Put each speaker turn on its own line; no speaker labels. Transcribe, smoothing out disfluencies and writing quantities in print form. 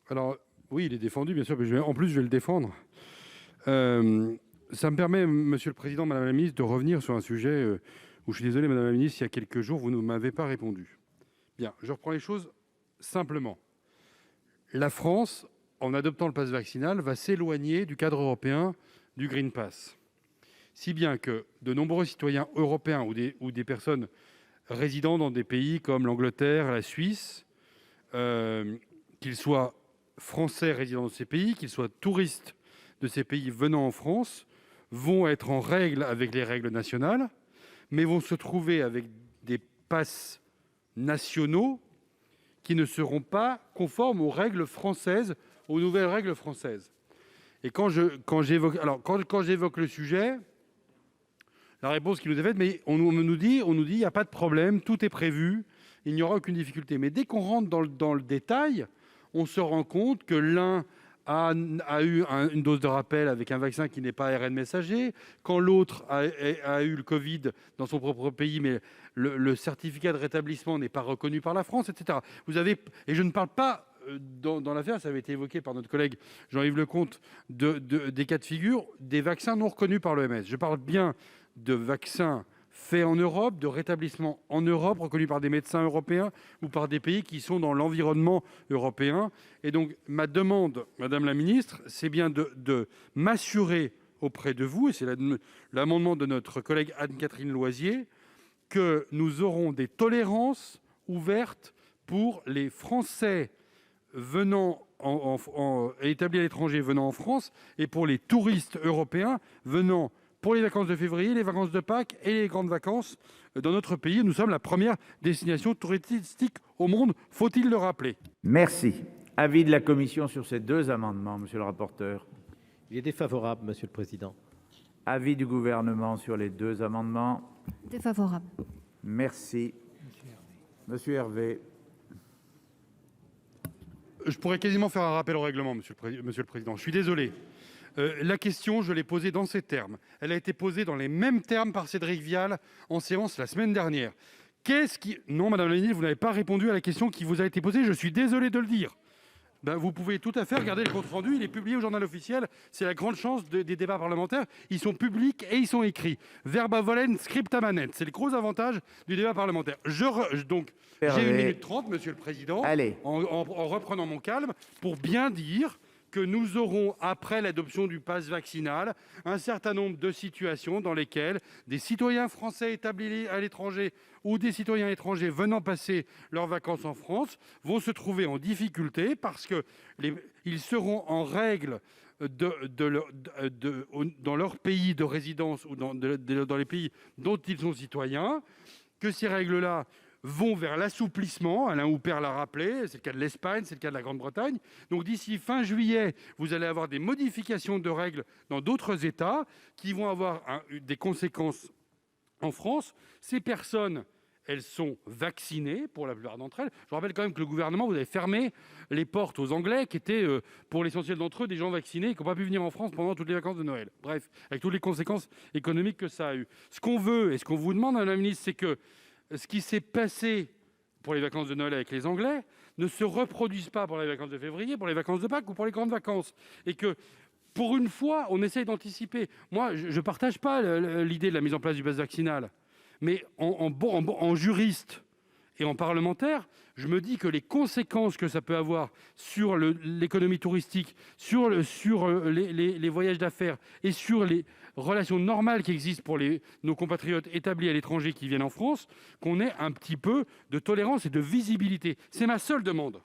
Alors, oui, il est défendu, bien sûr, mais en plus, je vais le défendre. Ça me permet, Monsieur le Président, Madame la Ministre, de revenir sur un sujet où je suis désolé, Madame la Ministre, il y a quelques jours, vous ne m'avez pas répondu. Bien, je reprends les choses simplement. La France, en adoptant le pass vaccinal, va s'éloigner du cadre européen du Green Pass. Si bien que de nombreux citoyens européens ou des personnes résidant dans des pays comme l'Angleterre, la Suisse, qu'ils soient français résidant dans ces pays, qu'ils soient touristes de ces pays venant en France, vont être en règle avec les règles nationales, mais vont se trouver avec des passes nationaux qui ne seront pas conformes aux règles françaises, aux nouvelles règles françaises. Et quand j'évoque le sujet, la réponse qui nous est faite, mais on nous dit, il n'y a pas de problème, tout est prévu, il n'y aura aucune difficulté. Mais dès qu'on rentre dans le détail, on se rend compte que l'un a eu une dose de rappel avec un vaccin qui n'est pas ARN messager, quand l'autre a eu le Covid dans son propre pays, mais le certificat de rétablissement n'est pas reconnu par la France, etc. Et je ne parle pas, dans l'affaire, ça avait été évoqué par notre collègue Jean-Yves Leconte, des cas de figure des vaccins non reconnus par l'OMS. Je parle bien de vaccins faits en Europe, de rétablissement en Europe, reconnus par des médecins européens ou par des pays qui sont dans l'environnement européen. Et donc, ma demande, Madame la Ministre, c'est bien de m'assurer auprès de vous, et c'est l'amendement de notre collègue Anne-Catherine Loisier, que nous aurons des tolérances ouvertes pour les Français établis à l'étranger venant en France et pour les touristes européens venant pour les vacances de février, les vacances de Pâques et les grandes vacances dans notre pays. Nous sommes la première destination touristique au monde, faut-il le rappeler.
Merci. Avis de la commission sur ces deux amendements, monsieur le rapporteur.
Il est défavorable, Monsieur le Président.
Avis du Gouvernement sur les deux amendements.
Défavorable.
Merci. Monsieur Hervé.
Je pourrais quasiment faire un rappel au règlement, Monsieur le Président. Je suis désolé. La question, je l'ai posée dans ces termes. Elle a été posée dans les mêmes termes par Cédric Vial en séance la semaine dernière. Non, Madame la Ministre, vous n'avez pas répondu à la question qui vous a été posée. Je suis désolé de le dire. Vous pouvez tout à fait regarder le compte-rendu. Il est publié au Journal officiel. C'est la grande chance des débats parlementaires. Ils sont publics et ils sont écrits. Verba volen, scripta manet. C'est le gros avantage du débat parlementaire. Donc, j'ai 1 minute 30, Monsieur le Président,
Allez.
en reprenant mon calme, pour bien dire que nous aurons, après l'adoption du pass vaccinal, un certain nombre de situations dans lesquelles des citoyens français établis à l'étranger ou des citoyens étrangers venant passer leurs vacances en France vont se trouver en difficulté parce qu'ils seront en règle dans leur pays de résidence ou dans les pays dont ils sont citoyens, que ces règles-là vont vers l'assouplissement. Alain Houpert l'a rappelé, c'est le cas de l'Espagne, c'est le cas de la Grande-Bretagne. Donc d'ici fin juillet, vous allez avoir des modifications de règles dans d'autres États qui vont avoir des conséquences en France. Ces personnes, elles sont vaccinées pour la plupart d'entre elles. Je rappelle quand même que le gouvernement, vous avez fermé les portes aux Anglais qui étaient, pour l'essentiel d'entre eux, des gens vaccinés qui n'ont pas pu venir en France pendant toutes les vacances de Noël. Bref, avec toutes les conséquences économiques que ça a eu. Ce qu'on veut et ce qu'on vous demande, Madame la Ministre, c'est que ce qui s'est passé pour les vacances de Noël avec les Anglais ne se reproduise pas pour les vacances de février, pour les vacances de Pâques ou pour les grandes vacances. Et que, pour une fois, on essaye d'anticiper. Moi, je ne partage pas l'idée de la mise en place du pass vaccinal. Mais en juriste et en parlementaire, je me dis que les conséquences que ça peut avoir sur l'économie touristique, sur les voyages d'affaires et sur les relations normales qui existent pour nos compatriotes établis à l'étranger qui viennent en France, qu'on ait un petit peu de tolérance et de visibilité. C'est ma seule demande.